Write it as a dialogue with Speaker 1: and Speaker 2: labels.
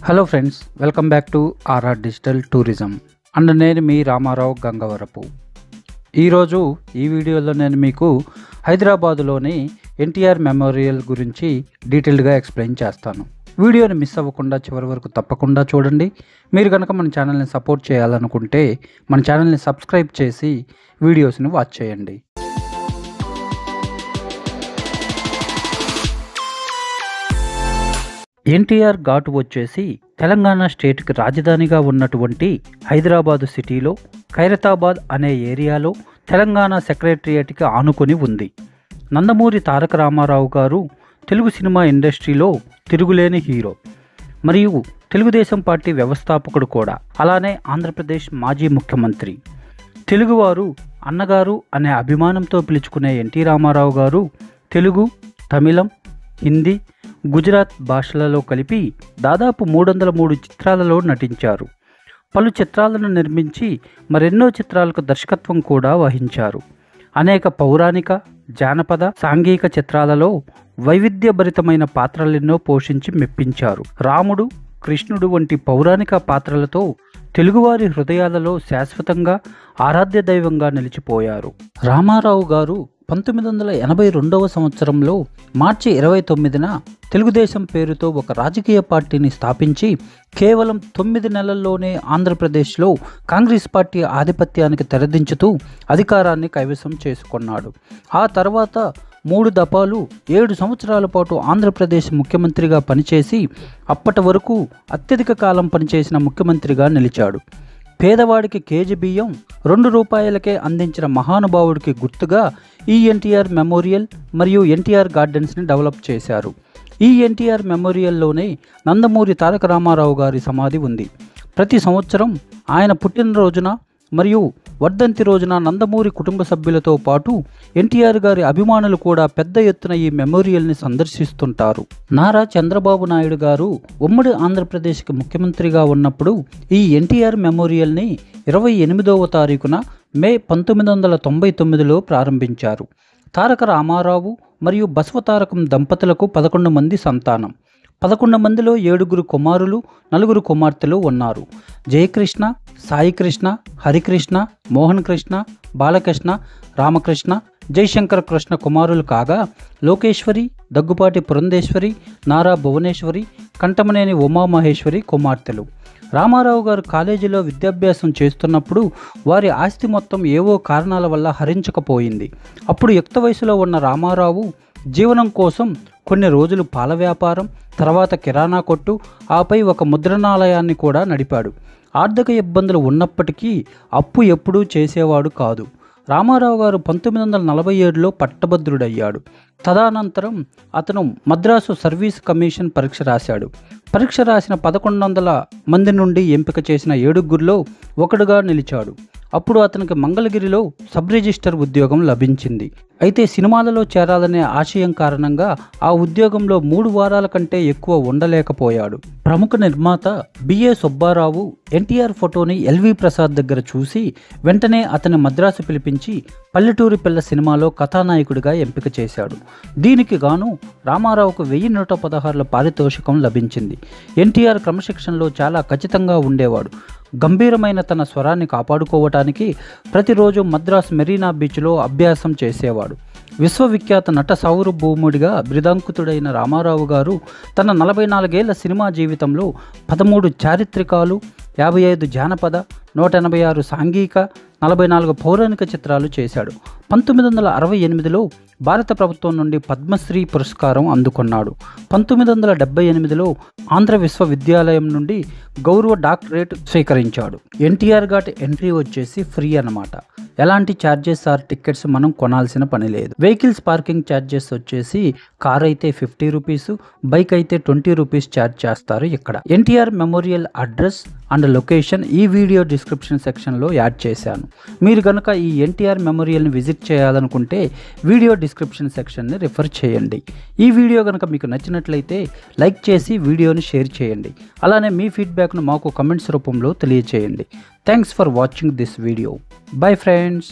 Speaker 1: Hello friends, welcome back to RR digital tourism and నేను మీ రామారావు గంగవరపు. ఈరోజు ఈ వీడియోలో నేను మీకు హైదరాబాదులోని ఎన్టీఆర్ మెమోరియల్ గురించి డీటెయిల్డ్గా ఎక్స్ప్లెయిన్ చేస్తాను. వీడియోని మిస్ అవ్వకుండా చివరి వరకు తప్పకుండా చూడండి. మీరు కనుక మన ఛానల్ని సపోర్ట్ చేయాలనుకుంటే మన ఛానల్ని సబ్స్క్రైబ్ చేసి వీడియోస్ని వాచ్ చేయండి. ఎన్టీఆర్ ఘాట్ వచ్చేసి తెలంగాణ స్టేట్కి రాజధానిగా ఉన్నటువంటి హైదరాబాదు సిటీలో ఖైరతాబాద్ అనే ఏరియాలో తెలంగాణ సెక్రటరియేట్కి ఆనుకొని ఉంది. నందమూరి తారక రామారావు గారు తెలుగు సినిమా ఇండస్ట్రీలో తిరుగులేని హీరో మరియు తెలుగుదేశం పార్టీ వ్యవస్థాపకుడు కూడా. అలానే ఆంధ్రప్రదేశ్ మాజీ ముఖ్యమంత్రి. తెలుగువారు అన్నగారు అనే అభిమానంతో పిలుచుకునే ఎన్టీ రామారావు గారు తెలుగు, తమిళం, హిందీ, గుజరాత్ భాషలలో కలిపి దాదాపు 303 చిత్రాలలో నటించారు. పలు చిత్రాలను నిర్మించి మరెన్నో చిత్రాలకు దర్శకత్వం కూడా వహించారు. అనేక పౌరాణిక, జానపద, సాంఘిక చిత్రాలలో వైవిధ్యభరితమైన పాత్రలెన్నో పోషించి మెప్పించారు. రాముడు, కృష్ణుడు వంటి పౌరాణిక పాత్రలతో తెలుగువారి హృదయాలలో శాశ్వతంగా ఆరాధ్య దైవంగా నిలిచిపోయారు. రామారావు గారు 1982వ సంవత్సరంలో మార్చి 29న తెలుగుదేశం పేరుతో ఒక రాజకీయ పార్టీని స్థాపించి కేవలం 9 నెలల్లోనే ఆంధ్రప్రదేశ్లో కాంగ్రెస్ పార్టీ ఆధిపత్యానికి తెరదించుతూ అధికారాన్ని కైవసం చేసుకున్నాడు. ఆ తర్వాత 3 దఫాలు 7 సంవత్సరాల పాటు ఆంధ్రప్రదేశ్ ముఖ్యమంత్రిగా పనిచేసి అప్పటి వరకు అత్యధిక కాలం పనిచేసిన ముఖ్యమంత్రిగా నిలిచాడు. పేదవాడికి కేజీ బియ్యం 2 రూపాయలకే అందించిన మహానుభావుడికి గుర్తుగా ఈ ఎన్టీఆర్ మెమోరియల్ మరియు ఎన్టీఆర్ గార్డెన్స్ని డెవలప్ చేశారు. ఈ ఎన్టీఆర్ మెమోరియల్లోనే నందమూరి తారక రామారావు గారి సమాధి ఉంది. ప్రతి సంవత్సరం ఆయన పుట్టినరోజున మరియు వర్ధంతి రోజున నందమూరి కుటుంబ సభ్యులతో పాటు ఎన్టీఆర్ గారి అభిమానులు కూడా పెద్ద ఎత్తున ఈ మెమోరియల్ని సందర్శిస్తుంటారు. నారా చంద్రబాబు నాయుడు గారు ఉమ్మడి ఆంధ్రప్రదేశ్కి ముఖ్యమంత్రిగా ఉన్నప్పుడు ఈ ఎన్టీఆర్ మెమోరియల్ని 28వ తారీఖున మే 1999లో ప్రారంభించారు. తారక రామారావు మరియు బసవతారకం దంపతులకు 11 మంది సంతానం. 11 మందిలో 7 కుమారులు, 4 కుమార్తెలు ఉన్నారు. జయకృష్ణ, సాయికృష్ణ, హరికృష్ణ, మోహన్ కృష్ణ, బాలకృష్ణ, రామకృష్ణ, జయశంకర కృష్ణ కుమారులు కాగా లోకేశ్వరి, దగ్గుపాటి పురంధేశ్వరి, నారా భువనేశ్వరి, కంటమనేని ఉమామహేశ్వరి కుమార్తెలు. రామారావు గారు కాలేజీలో విద్యాభ్యాసం చేస్తున్నప్పుడు వారి ఆస్తి మొత్తం ఏవో కారణాల వల్ల హరించకపోయింది. అప్పుడు యుక్త వయసులో ఉన్న రామారావు జీవనం కోసం కొన్ని రోజులు పాల వ్యాపారం, తర్వాత కిరాణా కొట్టు, ఆపై ఒక ముద్రణాలయాన్ని కూడా నడిపాడు. ఆర్థిక ఇబ్బందులు ఉన్నప్పటికీ అప్పు ఎప్పుడూ చేసేవాడు కాదు. రామారావు గారు 1947లో పట్టభద్రుడయ్యాడు. తదనంతరం అతను మద్రాసు సర్వీస్ కమిషన్ పరీక్ష రాశాడు. పరీక్ష రాసిన 1100 మంది నుండి ఎంపిక చేసిన 7గురిలో ఒకడుగా నిలిచాడు. అప్పుడు అతనికి మంగళగిరిలో సబ్ రిజిస్టర్ ఉద్యోగం లభించింది. అయితే సినిమాలలో చేరాలనే ఆశయం కారణంగా ఆ ఉద్యోగంలో 3 వారాల కంటే ఎక్కువ ఉండలేకపోయాడు. ప్రముఖ నిర్మాత బిఏ సుబ్బారావు ఎన్టీఆర్ ఫోటోని ఎల్వి ప్రసాద్ దగ్గర చూసి వెంటనే అతని మద్రాసు పిలిపించి పల్లెటూరి పిల్ల సినిమాలో కథానాయకుడిగా ఎంపిక చేశాడు. దీనికి గాను రామారావుకు 1116 పారితోషికం లభించింది. ఎన్టీఆర్ క్రమశిక్షణలో చాలా ఖచ్చితంగా ఉండేవాడు. గంభీరమైన తన స్వరాన్ని కాపాడుకోవటానికి ప్రతిరోజు మద్రాస్ మెరీనా బీచ్లో అభ్యాసం చేసేవాడు. విశ్వవిఖ్యాత నట సార్వభౌముడిగా బిరుదాంకితుడైన రామారావు గారు తన 44 ఏళ్ల సినిమా జీవితంలో 13 చారిత్రకాలు, 55 జానపద, 186 సాంఘిక, 44 పౌరాణిక చిత్రాలు చేశాడు. 1968లో భారత ప్రభుత్వం నుండి పద్మశ్రీ పురస్కారం అందుకున్నాడు. 1978లో ఆంధ్ర విశ్వవిద్యాలయం నుండి గౌరవ డాక్టరేట్ స్వీకరించాడు. ఎన్టీఆర్ ఘాట్ ఎంట్రీ వచ్చేసి ఫ్రీ అన్నమాట. ఎలాంటి ఛార్జెస్ ఆర్ టికెట్స్ మనం కొనాల్సిన పని లేదు. వెహికల్స్ పార్కింగ్ ఛార్జెస్ వచ్చేసి కార్ అయితే 50 రూపీస్, బైక్ అయితే 20 రూపీస్ ఛార్జ్ చేస్తారు. ఇక్కడ NTR memorial address and location ఈ వీడియో డిస్క్రిప్షన్ సెక్షన్లో యాడ్ చేశాను. మీరు కనుక ఈ ఎన్టీఆర్ మెమోరియల్ని విజిట్ చేయాలనుకుంటే వీడియో డిస్క్రిప్షన్ సెక్షన్ని రిఫర్ చేయండి. ఈ వీడియో కనుక మీకు నచ్చినట్లయితే లైక్ చేసి వీడియోని షేర్ చేయండి. అలానే మీ ఫీడ్బ్యాక్ను మాకు కమెంట్స్ రూపంలో తెలియచేయండి. Thanks for watching this video. Bye friends.